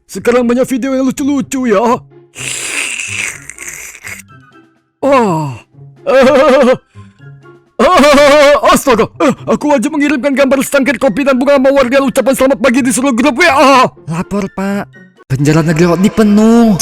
Sekarang banyak video yang lucu-lucu ya. Astaga, aku wajib mengirimkan gambar secangkir kopi dan bunga mawar dengan ucapan selamat pagi di seluruh grup WA. Lapor, Pak. Penjara negeri Rodney penuh.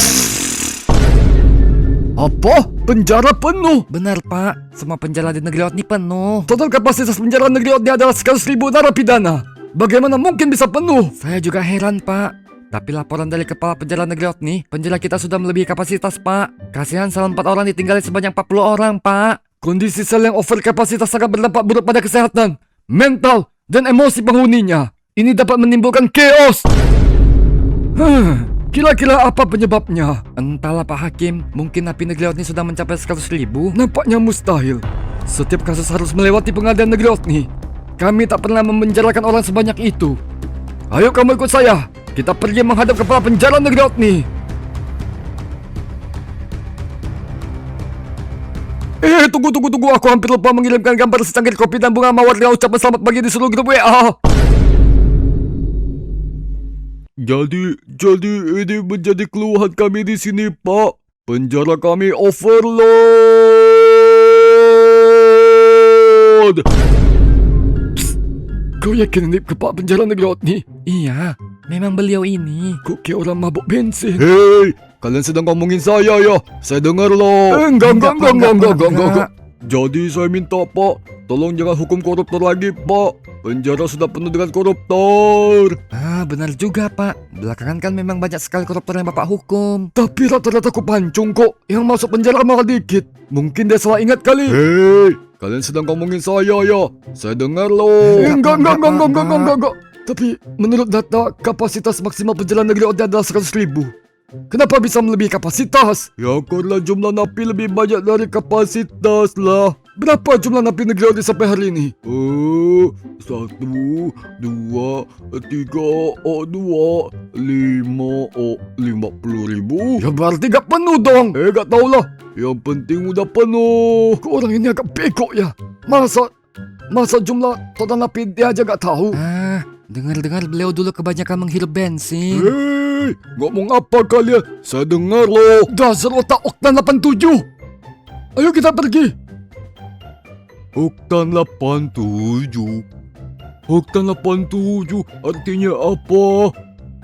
Apa? Penjara penuh? Benar, Pak. Semua penjara di negeri Rodney penuh. Total kapasitas penjara negeri Rodney adalah 100.000 narapidana. Bagaimana mungkin bisa penuh? Saya juga heran, Pak. Tapi laporan dari kepala penjara negeri Rodney, penjara kita sudah melebihi kapasitas, Pak. Kasihan salah 4 orang ditinggalin sebanyak 40 orang, Pak. Kondisi sel yang over kapasitas sangat berdampak buruk pada kesehatan, mental, dan emosi penghuninya. Ini dapat menimbulkan chaos. Kira-kira apa penyebabnya? Entahlah, Pak Hakim. Mungkin napi negeri Rodney sudah mencapai 100.000. Nampaknya mustahil. Setiap kasus harus melewati pengadilan negeri Rodney. Kami tak pernah memenjarakan orang sebanyak itu. Ayo kamu ikut saya. Kita pergi menghadap kepala penjara negeri Rodney. Tunggu. Aku hampir lupa mengirimkan gambar secangkir kopi dan bunga mawar dengan ucapan selamat pagi di seluruh grup WA. Jadi ini menjadi keluhan kami di sini, Pak. Penjara kami overload. Psst, kau yakin ini kepala penjara negeri Rodney? Iya, memang beliau ini. Kok kayak orang mabuk bensin? Hei, kalian sedang ngomongin saya ya? Saya dengar loh. Enggak. Jadi saya minta, Pak, tolong jangan hukum koruptor lagi, Pak. Penjara sudah penuh dengan koruptor. Benar juga, Pak. Belakangan kan memang banyak sekali koruptor yang Bapak hukum. Tapi rata-rata pancung kok. Yang masuk penjara malah dikit. Mungkin dia salah ingat kali. Hei, kalian sedang ngomongin saya ya? Saya dengar loh. Enggak. Tapi menurut data, kapasitas maksimal penjara negeri Rodney adalah 100.000. Kenapa bisa melebihi kapasitas? Ya karena jumlah napi lebih banyak dari kapasitas lah. Berapa jumlah napi negeri Rodney sampai hari ini? 1, 2, 3, 2, 5, 50.000. Ya berarti gak penuh dong. Gak tau lah. Yang penting udah penuh. Kok orang ini agak bego ya? Masa jumlah total napi dia aja gak tahu? Dengar-dengar beliau dulu kebanyakan menghirup bensin. Hei, ngomong apa kalian? Saya dengar loh. Dasar otak Oktan 87. Ayo kita pergi. Oktan 87. Oktan 87 artinya apa?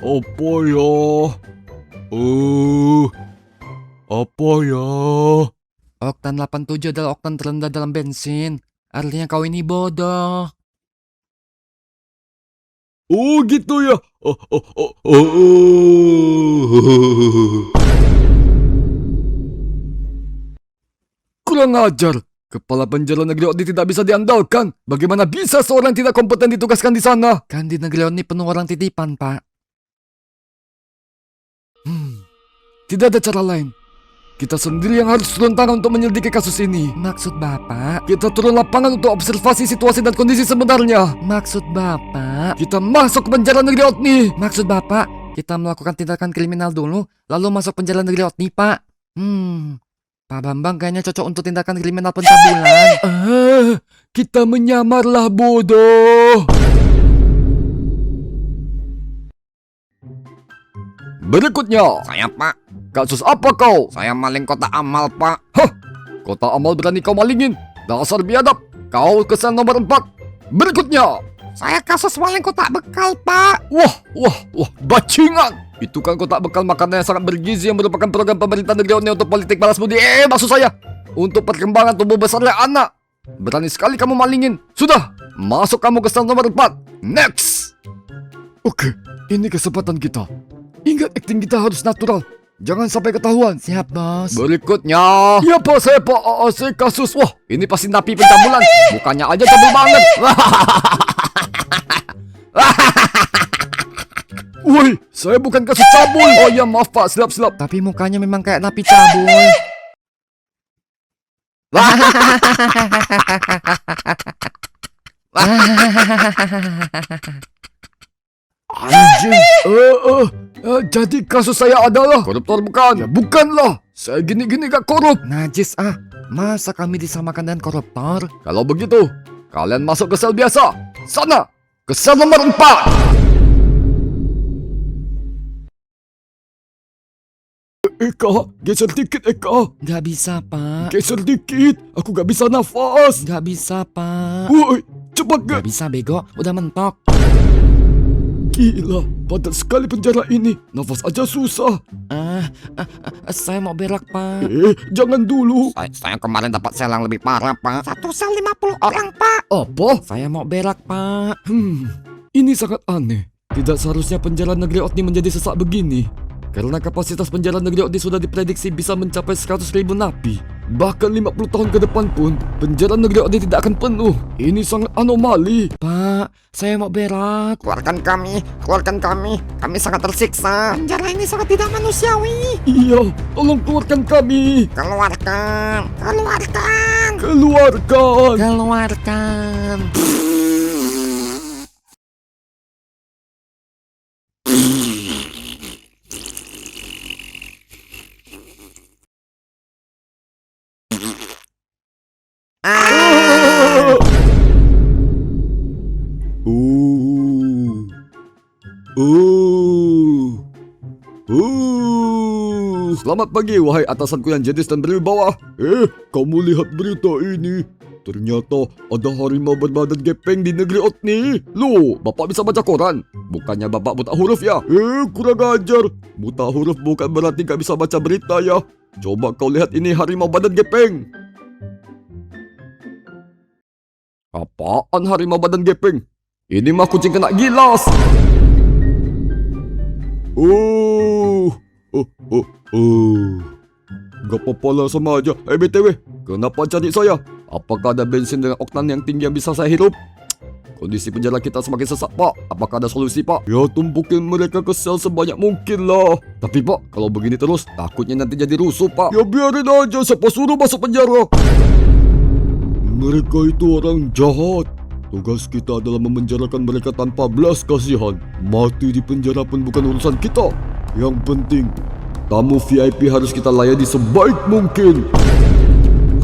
Apa ya? Apa ya? Oktan 87 adalah oktan terendah dalam bensin. Artinya kau ini bodoh. Oh gitu ya. Kurang ajar. Kepala penjara negeri Rodney tidak bisa diandalkan. Bagaimana bisa seorang tidak kompeten ditugaskan di sana? Kan di negeri Rodney penuh orang titipan, Pak. Tidak ada cara lain. Kita sendiri yang harus turun tangan untuk menyelidiki kasus ini. Maksud Bapak? Kita turun lapangan untuk observasi situasi dan kondisi sebenarnya. Maksud Bapak? Kita masuk ke penjara negeri Rodney. Maksud Bapak? Kita melakukan tindakan kriminal dulu, lalu masuk penjara negeri Rodney, Pak. Pak Bambang kayaknya cocok untuk tindakan kriminal pencabulan. Kita menyamarlah bodoh. Berikutnya. Saya, Pak. Kasus apa kau? Saya maling kotak amal, Pak. Kotak amal berani kau malingin. Dasar biadab. Kau ke sel nomor 4. Berikutnya. Saya kasus maling kotak bekal, Pak. Wah, bajingan. Itu kan kotak bekal makanan yang sangat bergizi yang merupakan program pemerintah negeri Rodney untuk politik balas budi. Maksud saya, untuk perkembangan tubuh besarnya anak. Berani sekali kamu malingin. Sudah, masuk kamu ke sel nomor 4. Next. Oke, ini kesempatan kita. Ingat, akting kita harus natural. Jangan sampai ketahuan. Siap, Bos. Berikutnya. Ya Pak, saya Pak AAC kasus. Wah, ini pasti napi pencabulan. Mukanya aja cabul banget. Woi, saya bukan kasus cabul. Oh ya, maaf Pak, silap. Tapi mukanya memang kayak napi cabul. Anjing. Jadi kasus saya adalah koruptor bukan? Ya bukanlah. Saya gini-gini gak korup. Najis Masa kami disamakan dengan koruptor? Kalau begitu, Kalian masuk ke sel biasa. Sana, ke sel nomor 4. Eka, geser dikit Eka. Gak bisa, Pak. Geser dikit, aku gak bisa nafas. Gak bisa, Pak. Woi, cepat Gak gak? bisa, bego. Udah mentok. Gila, padat sekali penjara ini. Nafas aja susah. Saya mau berak, Pak. Jangan dulu. Saya kemarin dapat sel yang lebih parah, Pak. Satu sel 50 orang, Pak. Apa? Saya mau berak, Pak. Ini sangat aneh. Tidak seharusnya penjara negeri Otni menjadi sesak begini. Karena kapasitas penjara negeri Otni sudah diprediksi bisa mencapai 100.000 napi. Bahkan 50 tahun ke depan pun, penjara negeri Otni tidak akan penuh. Ini sangat anomali. Pak, saya mau berak. Keluarkan kami, keluarkan kami. Kami sangat tersiksa. Penjara ini sangat tidak manusiawi. Iya, tolong keluarkan kami. Keluarkan, keluarkan. Keluarkan. Keluarkan. Selamat pagi, wahai atasanku yang jadis dan berwibawa. Kamu lihat berita ini? Ternyata ada harimau berbadan gepeng di negeri Otni. Loh, bapak bisa baca koran? Bukannya bapak buta huruf ya? Kurang ajar. Buta huruf bukan berarti gak bisa baca berita ya. Coba kau lihat ini harimau badan gepeng. Apaan harimau badan gepeng? Ini mah kucing kena gilas. Gak apa-apa lah, sama aja. BTW, kenapa cari saya? Apakah ada bensin dengan oktan yang tinggi yang bisa saya hirup? Kondisi penjara kita semakin sesak, Pak. Apakah ada solusi, Pak? Ya, tumpukin mereka ke sel sebanyak mungkin lah. Tapi, Pak, kalau begini terus, takutnya nanti jadi rusuh, Pak. Ya biarin aja, siapa suruh masuk penjara? Mereka itu orang jahat. Tugas kita adalah memenjarakan mereka tanpa belas kasihan. Mati di penjara pun bukan urusan kita. Yang penting, tamu VIP harus kita layani sebaik mungkin.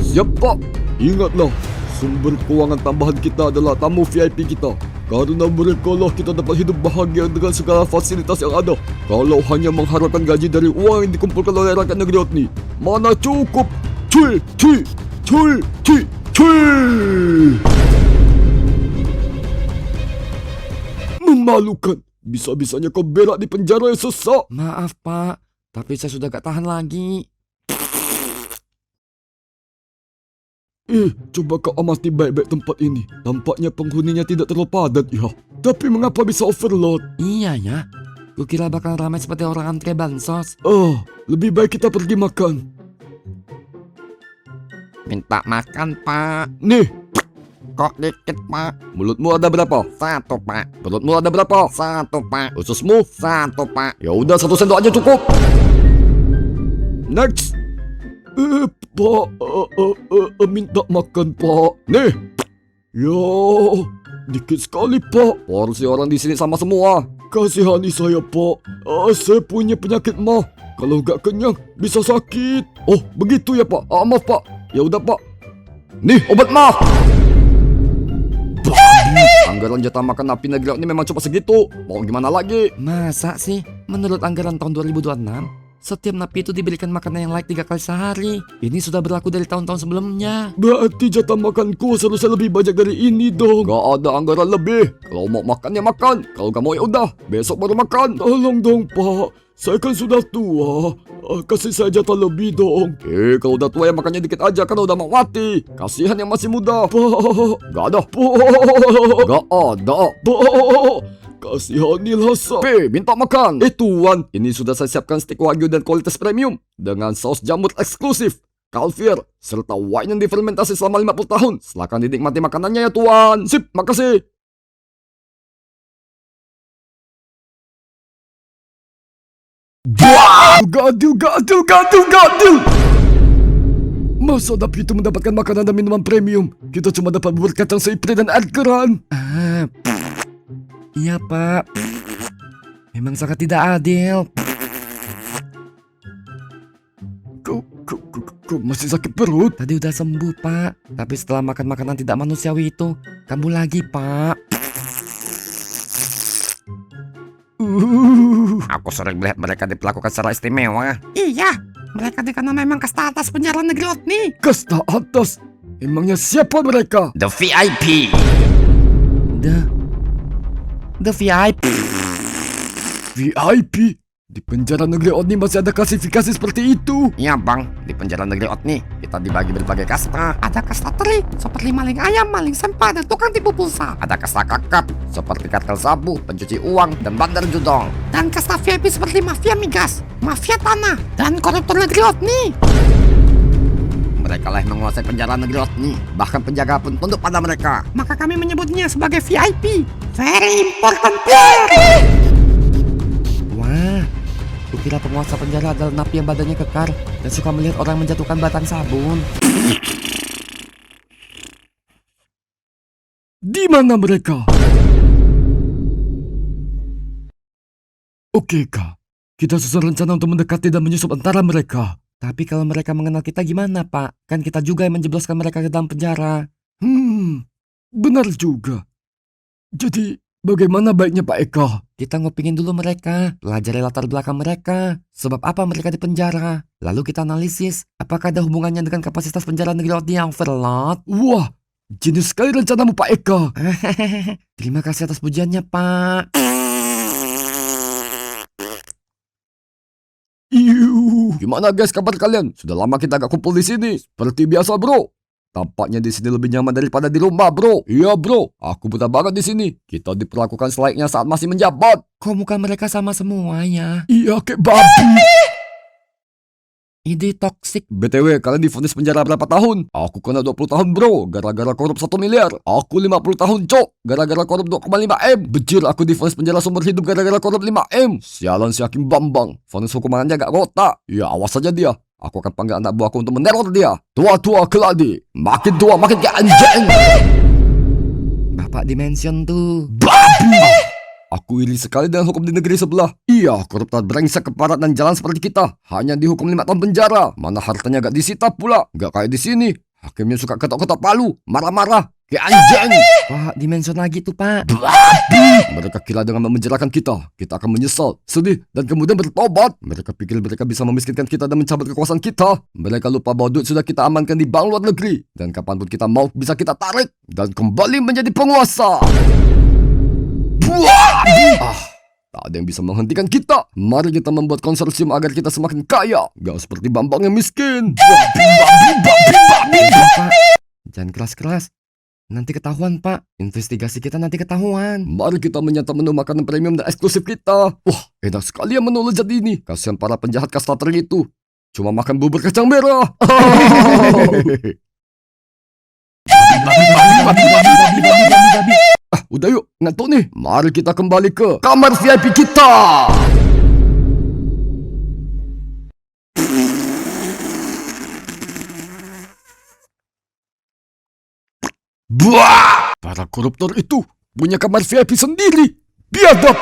Siap, Pak. Ingatlah, sumber keuangan tambahan kita adalah tamu VIP kita. Karena mereka lah kita dapat hidup bahagia dengan segala fasilitas yang ada. Kalau hanya mengharapkan gaji dari uang yang dikumpulkan oleh rakyat negeri Otni, mana cukup. Cuy. Memalukan. Bisa-bisanya kau berak di penjara yang sesak. Maaf, Pak. Tapi saya sudah gak tahan lagi. Coba kau amati baik-baik tempat ini. Tampaknya penghuninya tidak terlalu padat ya. Tapi mengapa bisa overload? Iya ya. Kukira bakal ramai seperti orang antre bansos. Lebih baik kita pergi makan. Minta makan, Pak. Nih, Kok dikit, Pak? mulutmu ada berapa? 1, Pak. Perutmu ada berapa? 1, Pak. Ususmu? 1, Pak. Ya udah, 1 sendok aja cukup. Next. Pak, minta makan, Pak. Nih. Ya, dikit sekali, Pak. Porsi orang di sini sama semua. Kasihani saya, Pak. Saya punya penyakit mah. Kalau gak kenyang, bisa sakit. Oh, begitu ya, Pak. Maaf, Pak. Ya udah, Pak. Nih, obat mah. Anggaran jatah makan napi negeri ini memang cuma segitu. Mau gimana lagi? Masa sih? Menurut anggaran tahun 2026, setiap napi itu diberikan makanan yang layak 3 kali sehari. Ini sudah berlaku dari tahun-tahun sebelumnya. Berarti jatah makanku seharusnya lebih banyak dari ini dong. Gak ada anggaran lebih. Kalau mau makan ya makan. Kalau gak mau ya udah, besok baru makan. Tolong dong, Pak. Saya kan sudah tua. Kasih saya jatah lebih dong. Kalau udah tua ya makannya dikit aja, kan udah mau mati. Kasihan yang masih muda. Pak. Gak ada. Pak. Gak ada. Pak. Kasihanilah saya. Minta makan. Tuan, ini sudah saya siapkan steak wagyu dan kualitas premium dengan saus jamur eksklusif, kalfir, serta wine yang difermentasi selama 50 tahun. Silakan dinikmati makanannya ya, Tuan. Sip, makasih. Gadil. Masa napi itu mendapatkan makanan dan minuman premium? Kita cuma dapat bubur kacang seipre dan air keran. Iya, Pak. Memang sangat tidak adil. Kok masih sakit perut? Tadi udah sembuh, Pak. Tapi setelah makan makanan tidak manusiawi itu, kambuh lagi, Pak. Aku sering melihat mereka diperlakukan secara istimewa. Iya, mereka dikenal memang kasta atas penjara negeri Otni. Kasta atas. Emangnya siapa mereka? The VIP. The VIP. VIP? Di penjara negeri Otni masih ada klasifikasi seperti itu? Iya bang, di penjara negeri Otni kita dibagi berbagai kasta. Ada kasta teri, seperti maling ayam, maling sampah, dan tukang tipu pulsa. Ada kasta kakap, seperti kartel sabu, pencuci uang, dan bandar judong. Dan kasta VIP seperti mafia migas, mafia tanah, dan koruptor negeri Otni. Mereka lah yang menguasai penjara negeri Otni. Bahkan penjaga pun tunduk pada mereka. Maka kami menyebutnya sebagai VIP. Very important player. Wah, kukira penguasa penjara adalah napi yang badannya kekar dan suka melihat orang menjatuhkan batang sabun. Di mana mereka? Oke, Kak. Kita susun rencana untuk mendekati dan menyusup antara mereka. Tapi kalau mereka mengenal kita gimana, Pak? Kan kita juga yang menjebloskan mereka ke dalam penjara. Benar juga. Jadi, bagaimana baiknya Pak Eka? Kita ngopingin dulu mereka, pelajari latar belakang mereka, sebab apa mereka di penjara. Lalu kita analisis, apakah ada hubungannya dengan kapasitas penjara negeri Otni yang overload? Wah, jenius sekali rencanamu Pak Eka. Terima kasih atas pujiannya, Pak. Gimana guys kabar kalian? Sudah lama kita gak kumpul di sini. Seperti biasa bro. Tampaknya di sini lebih nyaman daripada di rumah bro. Iya bro, aku betah banget di sini. Kita diperlakukan selayaknya saat masih menjabat. Kok muka mereka sama semuanya? Iya kayak babi. Ide toksik. BTW, kalian divonis penjara berapa tahun? Aku kena 20 tahun bro, gara-gara korup 1 miliar. Aku 50 tahun cok, gara-gara korup 2,5 M. Bejir, aku divonis penjara seumur hidup gara-gara korup 5 M. Sialan si Hakim Bambang, vonis hukumannya gak kota. Ya awas saja dia, aku akan panggil anak buahku untuk meneror dia. Tua-tua keladi, makin tua makin kayak anjing. Bapak dimension tuh. Babi! Aku iri sekali dengan hukum di negeri sebelah. Iya, koruptor brengsek keparat dan jalan seperti kita. Hanya dihukum 5 tahun penjara. Mana hartanya gak disita pula. Gak kayak di sini. Hakimnya suka ketok-ketok palu. Marah-marah. Kayak anjing. Pak, dimension lagi tuh, Pak. Babi! Mereka kira dengan memenjarakan kita akan menyesal, sedih, dan kemudian bertobat. Mereka pikir mereka bisa memiskinkan kita dan mencabut kekuasaan kita. Mereka lupa bahwa duit sudah kita amankan di bank luar negeri. Dan kapanpun kita mau bisa kita tarik. Dan kembali menjadi penguasa. Tak ada yang bisa menghentikan kita. Mari kita membuat konsorsium agar kita semakin kaya. Gak seperti Bambang yang miskin. Pak, jangan keras-keras. Nanti ketahuan, Pak. Investigasi kita nanti ketahuan. Mari kita menyantap menu makanan premium dan eksklusif kita. Wah, enak sekali yang menu lezat ini. Kasihan para penjahat kasta teri itu. Cuma makan bubur kacang merah. Udah yuk, ngantuk nih. Mari kita kembali ke kamar VIP kita. Buah! Para koruptor itu punya kamar VIP sendiri. Biadab!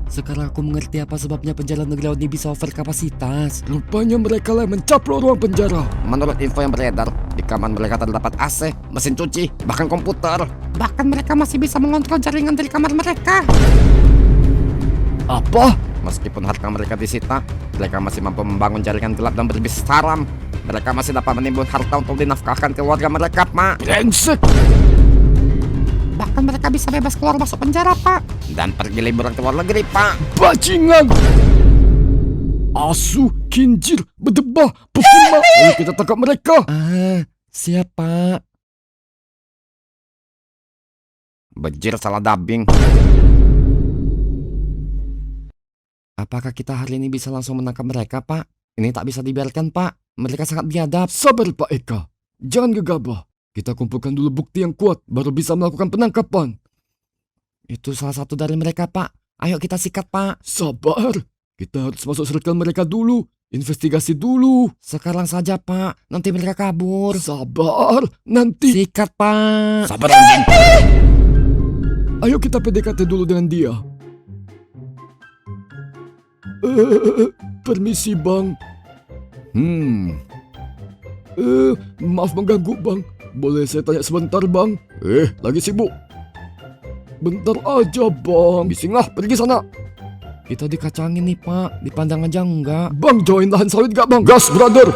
Sekarang aku mengerti apa sebabnya penjara negeri Otni bisa over kapasitas. Rupanya mereka lah yang mencaplok ruang penjara. Menurut info yang beredar, di kamar mereka terdapat AC, mesin cuci, bahkan komputer. Bahkan mereka masih bisa mengontrol jaringan dari kamar mereka. Apa? Meskipun harta mereka disita, mereka masih mampu membangun jaringan gelap dan berbisnis haram. Mereka masih dapat menimbun harta untuk dinafkahkan keluarga mereka, Pak. Brengsek! Bahkan mereka bisa bebas keluar masuk penjara, Pak. Dan pergi liburan ke luar negeri, Pak. Bajingan! Asu, kinjir, berdebah, pekima. Ayo kita tangkap mereka. Siap, Pak. Bejir salah dubbing. Apakah kita hari ini bisa langsung menangkap mereka, Pak? Ini tak bisa dibiarkan, Pak. Mereka sangat biadab. Sabar, Pak Eka. Jangan gegabah. Kita kumpulkan dulu bukti yang kuat, baru bisa melakukan penangkapan. Itu salah satu dari mereka, Pak. Ayo kita sikat, Pak. Sabar. Kita harus masuk circle mereka dulu. Investigasi dulu. Sekarang saja, Pak. Nanti mereka kabur. Sabar. Nanti. Sikat, Pak. Sabar, anjing. Ayo kita PDKT dulu dengan dia. Permisi, Bang. Maaf mengganggu bang. Boleh saya tanya sebentar bang? Lagi sibuk. Bentar aja bang. Bising lah, pergi sana. Kita dikacangin nih pak, dipandang aja enggak. Bang, join lahan sawit gak bang? Gas brother.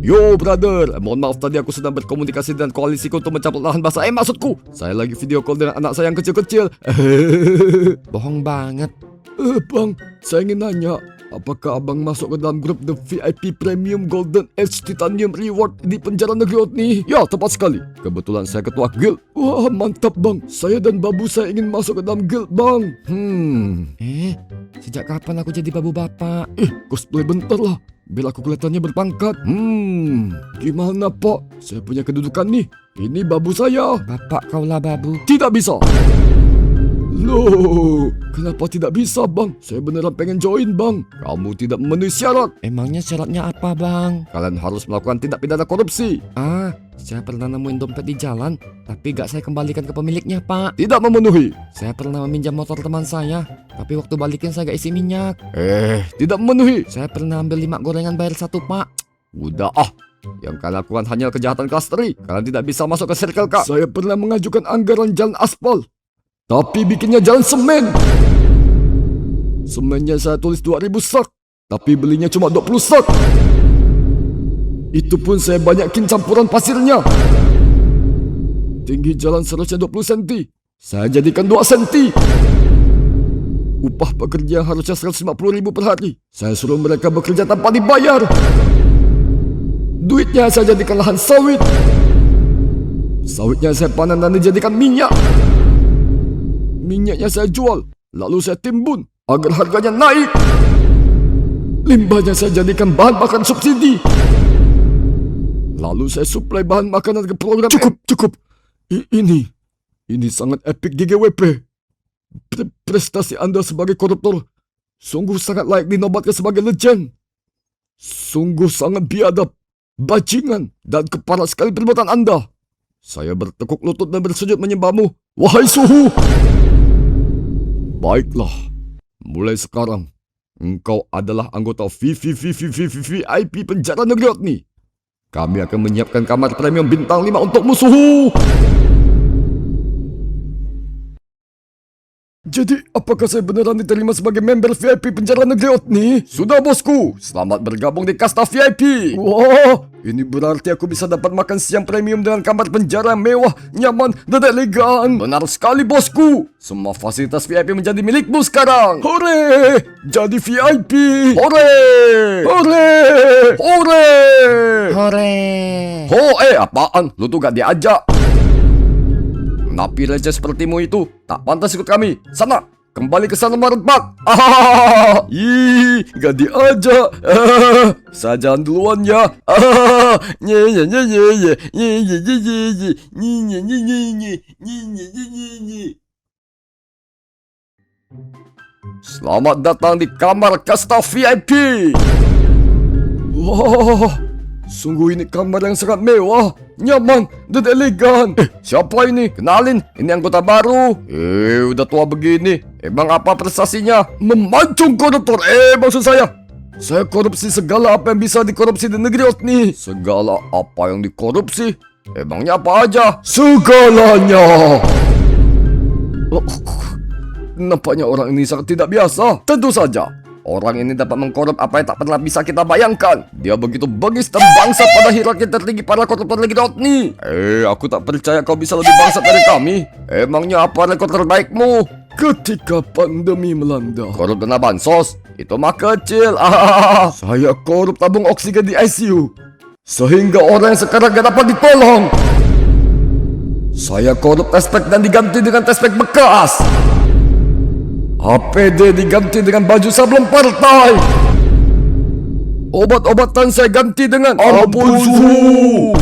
Yo brother, mohon maaf tadi aku sedang berkomunikasi dengan koalisiku untuk mencaplok lahan basah. Maksudku, saya lagi video call dengan anak saya yang kecil-kecil. Bohong banget. Bang, saya ingin nanya, apakah abang masuk ke dalam grup The VIP Premium Golden Edge Titanium Reward di penjara negeri Otni? Ya, tepat sekali. Kebetulan saya ketua guild. Wah, mantap bang. Saya dan babu saya ingin masuk ke dalam guild bang. Sejak kapan aku jadi babu bapak? Cosplay bentar lah, biar aku kelihatannya berpangkat. Gimana pak? Saya punya kedudukan nih. Ini babu saya. Bapak kaulah babu. Tidak bisa. Loh, kenapa tidak bisa bang? Saya beneran pengen join bang. Kamu tidak memenuhi syarat. Emangnya syaratnya apa bang? Kalian harus melakukan tindak pidana korupsi. Saya pernah nemuin dompet di jalan, tapi gak saya kembalikan ke pemiliknya pak. Tidak memenuhi. Saya pernah meminjam motor teman saya, tapi waktu balikin saya gak isi minyak. Tidak memenuhi. Saya pernah ambil 5 gorengan bayar 1 pak. Udah yang kalian lakukan hanya kejahatan kelas 3. Kalian tidak bisa masuk ke circle K. Saya pernah mengajukan anggaran jalan aspal, tapi bikinnya jalan semen. Semennya saya tulis 2000 sak, tapi belinya cuma 20 sak. Itu pun saya banyakin campuran pasirnya. Tinggi jalan seharusnya 20 cm, saya jadikan 2 cm. Upah pekerja harusnya 150.000 per hari, saya suruh mereka bekerja tanpa dibayar. Duitnya saya jadikan lahan sawit. Sawitnya saya panen dan dijadikan minyak. Minyaknya saya jual, lalu saya timbun agar harganya naik. Limbahnya saya jadikan bahan makan subsidi, lalu saya suplai bahan makanan ke program. Cukup. Ini sangat epic GGWP. Prestasi Anda sebagai koruptor sungguh sangat layak dinobatkan sebagai legend. Sungguh sangat biadab, bajingan, dan keparat sekali perbuatan Anda. Saya bertekuk lutut dan bersujud menyembahmu, wahai suhu. Baiklah, mulai sekarang engkau adalah anggota VIP penjara negeri Otni. Kami akan menyiapkan kamar premium bintang 5 untukmu suhu. Jadi, apakah saya beneran diterima sebagai member VIP penjara negeri Otni? Sudah bosku, selamat bergabung di kasta VIP. Wah, ini berarti aku bisa dapat makan siang premium dengan kamar penjara yang mewah, nyaman, dan elegan. Benar sekali bosku, semua fasilitas VIP menjadi milikmu sekarang. Hore, jadi VIP. Hore, hore, hore. Hore. Apaan? Lu tuh gak diajak. Napi receh sepertimu itu tak pantas ikut kami. Sana, kembali ke sana merebak. Gak diajak. Saya jalan duluan ya. Selamat datang di kamar kasta VIP. Wah, sungguh ini kamar yang sangat mewah, nyaman, dan elegan. Siapa ini? Kenalin, ini anggota baru. Udah tua begini, emang apa prestasinya? Memancung koruptor. Maksud saya korupsi segala apa yang bisa dikorupsi di negeri Otni. Segala apa yang dikorupsi? Emangnya apa aja? Segalanya. Nampaknya orang ini sangat tidak biasa. Tentu saja orang ini dapat mengkorup apa yang tak pernah bisa kita bayangkan. Dia begitu bengis dan bangsat pada hierarki tertinggi para koruptor negeri Otni. Aku tak percaya kau bisa lebih bangsat dari kami. Emangnya apa rekor terbaikmu? Ketika pandemi melanda, korup dana bansos, itu mah kecil. Saya korup tabung oksigen di ICU, sehingga orang yang sekarang gak dapat ditolong. Saya korup tespek dan diganti dengan tespek bekas. APD diganti dengan baju sablon partai. Obat-obatan saya ganti dengan ampun suhu.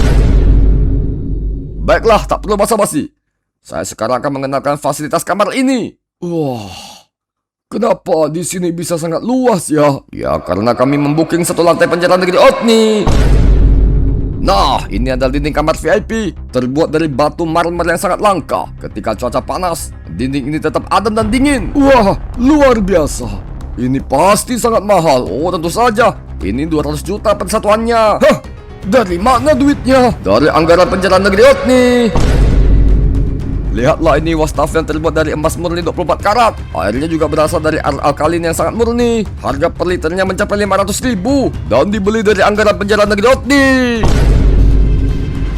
Baiklah, tak perlu basa-basi. Saya sekarang akan mengenalkan fasilitas kamar ini. Wah, kenapa di sini bisa sangat luas ya? Ya, karena kami membooking satu lantai penjara negeri Otni. Nah, ini adalah dinding kamar VIP, terbuat dari batu marmer yang sangat langka. Ketika cuaca panas, dinding ini tetap adem dan dingin. Wah, luar biasa. Ini pasti sangat mahal. Oh, tentu saja. Ini 200 juta persatuannya. Hah? Dari mana duitnya? Dari anggaran penjara negeri Otni. Lihatlah, ini wastaf yang terbuat dari emas murni 24 karat. Airnya juga berasal dari air alkalin yang sangat murni. Harga per liternya mencapai 500.000 dan dibeli dari anggaran penjara negeri Otni.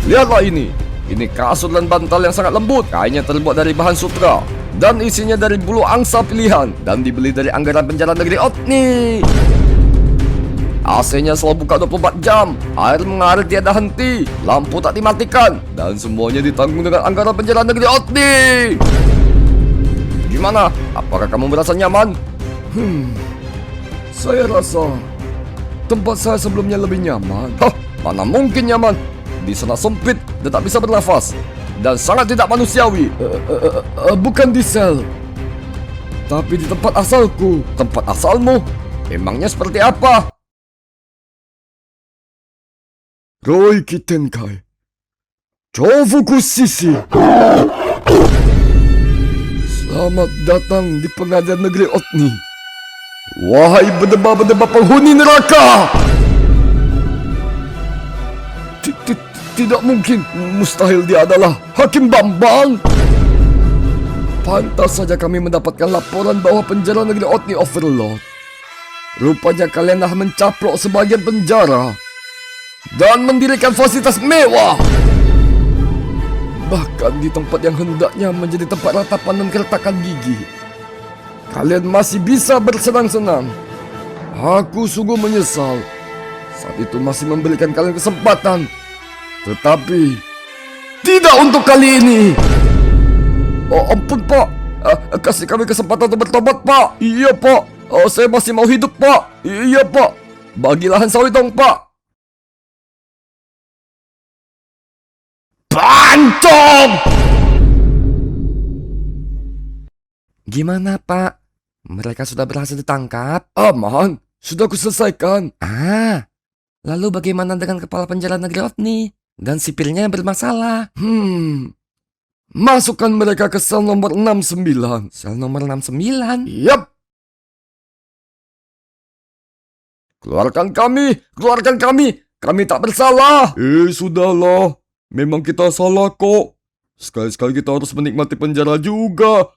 Lihatlah ini. Ini kasur dan bantal yang sangat lembut. Kainnya terbuat dari bahan sutra dan isinya dari bulu angsa pilihan dan dibeli dari anggaran penjara negeri Otni. AC-nya selalu buka 24 jam, air mengalir tiada henti, lampu tak dimatikan, dan semuanya ditanggung dengan anggaran penjara negeri Otni. Gimana? Apakah kamu merasa nyaman? Saya rasa tempat saya sebelumnya lebih nyaman. Hah, mana mungkin nyaman? Di sana sempit dan tak bisa bernafas, dan sangat tidak manusiawi. Bukan di sel, tapi di tempat asalku. Tempat asalmu? Emangnya seperti apa? Roy Kitenkai, Chofuku Sisi. Selamat datang di pengadilan negeri Otni. Wahai berdebah-berdebah penghuni neraka. Tidak mungkin, mustahil dia adalah Hakim Bambang. Pantas saja kami mendapatkan laporan bahwa penjara negeri Otni overload. Rupanya kalian dah mencaplok sebagian penjara dan mendirikan fasilitas mewah. Bahkan di tempat yang hendaknya menjadi tempat ratapan dan keretakan gigi, kalian masih bisa bersenang-senang. Aku sungguh menyesal saat itu masih memberikan kalian kesempatan. Tetapi tidak untuk kali ini. Oh ampun Pak, kasih kami kesempatan untuk bertobat Pak. Iya Pak, saya masih mau hidup Pak. Iya Pak, bagi lahan sawit dong Pak. Pancong! Gimana, Pak? Mereka sudah berhasil ditangkap? Aman, sudah kuselesaikan. Lalu bagaimana dengan kepala penjara negeri Otni? Dan sipirnya yang bermasalah? Masukkan mereka ke sel nomor 69. Sel nomor 69? Yap. Keluarkan kami, keluarkan kami. Kami tak bersalah. Sudahlah. Memang kita salah kok. Sekali-sekali kita harus menikmati penjara juga.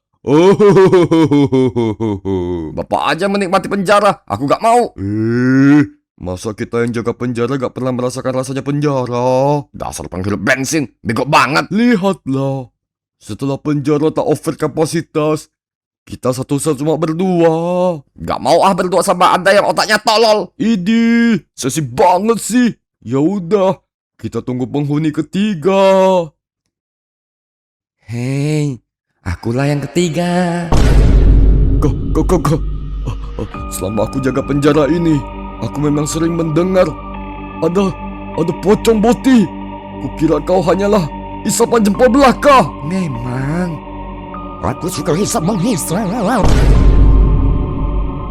Bapak aja menikmati penjara, aku gak mau. Masa kita yang jaga penjara gak pernah merasakan rasanya penjara? Dasar penghirup bensin, bego banget. Lihatlah, setelah penjara tak over kapasitas, kita satu sel cuma berdua. Gak mau berdua sama Anda yang otaknya tolol. Idi, sesi banget sih. Ya udah, kita tunggu penghuni ketiga. Hei, akulah yang ketiga. Kok. Selama aku jaga penjara ini, aku memang sering mendengar ada pocong boti. Kukira kau hanyalah isapan jempol belaka. Memang. Aku suka hisap menghisap.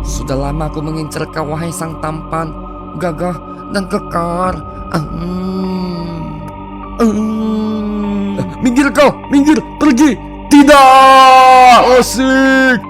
Sudah lama aku mengincar kau, wahai sang tampan, gagah dan kekar. Minggir kau, minggir, pergi. Tidak. Asik.